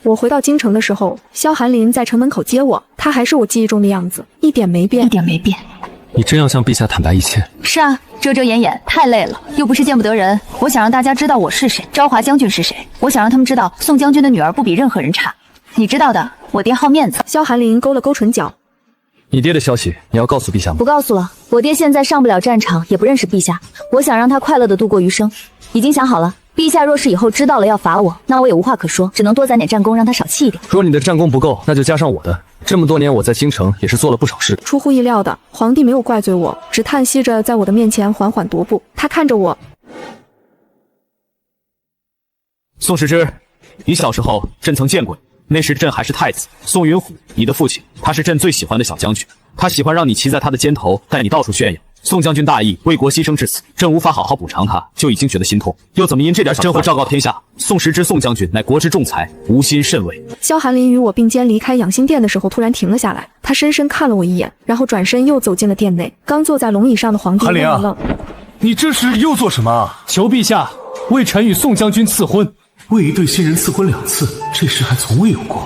我回到京城的时候，萧寒林在城门口接我，他还是我记忆中的样子，一点没变，一点没变。你真要向陛下坦白一切？是啊，遮遮掩掩太累了，又不是见不得人。我想让大家知道我是谁，昭华将军是谁。我想让他们知道宋将军的女儿不比任何人差。你知道的，我爹好面子。萧寒林勾了勾唇角。你爹的消息你要告诉陛下吗？不告诉了，我爹现在上不了战场，也不认识陛下。我想让他快乐地度过余生，已经想好了。陛下若是以后知道了要罚我，那我也无话可说，只能多攒点战功，让他少气一点。若你的战功不够，那就加上我的。这么多年我在京城也是做了不少事。出乎意料的，皇帝没有怪罪我，只叹息着在我的面前缓缓踱步。他看着我，宋时之，你小时候朕曾见过你，那时朕还是太子。宋云虎，你的父亲，他是朕最喜欢的小将军，他喜欢让你骑在他的肩头，带你到处炫耀。宋将军大义，为国牺牲至此，朕无法好好补偿他，就已经觉得心痛。又怎么因这点小事？朕会昭告天下，宋时之宋将军乃国之重才，无心甚伟。萧寒林与我并肩离开养心殿的时候，突然停了下来。他深深看了我一眼，然后转身又走进了殿内。刚坐在龙椅上的皇帝愣了愣：“你这是又做什么？求陛下为臣与宋将军赐婚。为一对新人赐婚2次，这事还从未有过。”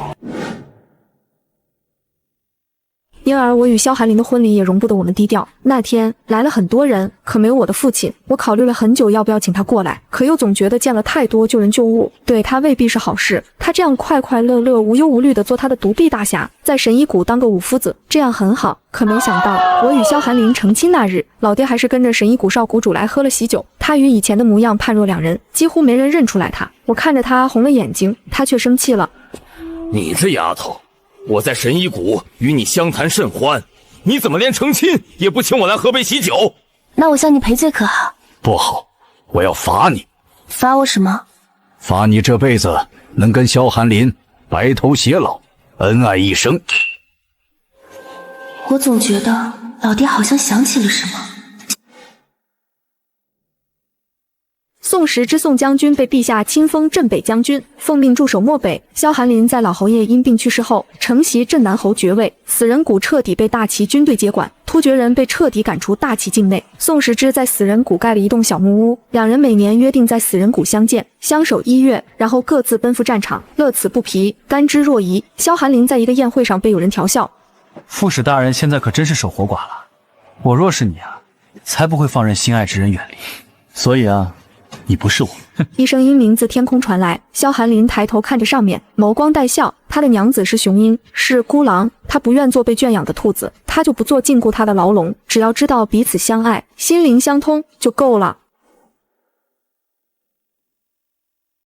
因而我与萧寒林的婚礼也容不得我们低调。那天来了很多人，可没有我的父亲。我考虑了很久要不要请他过来，可又总觉得见了太多旧人旧物，对他未必是好事。他这样快快乐乐无忧无虑地做他的独臂大侠，在神医谷当个五夫子，这样很好。可没想到我与萧寒林成亲那日，老爹还是跟着神医谷少谷主来喝了喜酒。他与以前的模样判若两人，几乎没人认出来他。我看着他红了眼睛，他却生气了：“你这丫头，我在神医谷与你相谈甚欢，你怎么连成亲也不请我来喝杯喜酒？”那我向你赔罪可好？不好，我要罚你。罚我什么？罚你这辈子能跟萧寒林白头偕老，恩爱一生。我总觉得老爹好像想起了什么。宋时之宋将军被陛下亲封镇北将军，奉命驻守漠北。萧寒林在老侯爷因病去世后，承袭镇南侯爵位。死人谷彻底被大齐军队接管。突厥人被彻底赶出大齐境内。宋时之在死人谷盖了一栋小木屋，两人每年约定在死人谷相见，相守1月，然后各自奔赴战场，乐此不疲，甘之若饴。萧寒林在一个宴会上被有人调笑：“副使大人现在可真是守活寡了。我若是你啊，才不会放任心爱之人远离。所以啊，你不是我。”一声音名字天空传来，萧寒林抬头看着上面，眸光带笑。他的娘子是雄鹰，是孤狼，他不愿做被圈养的兔子，他就不做禁锢他的牢笼。只要知道彼此相爱，心灵相通就够了。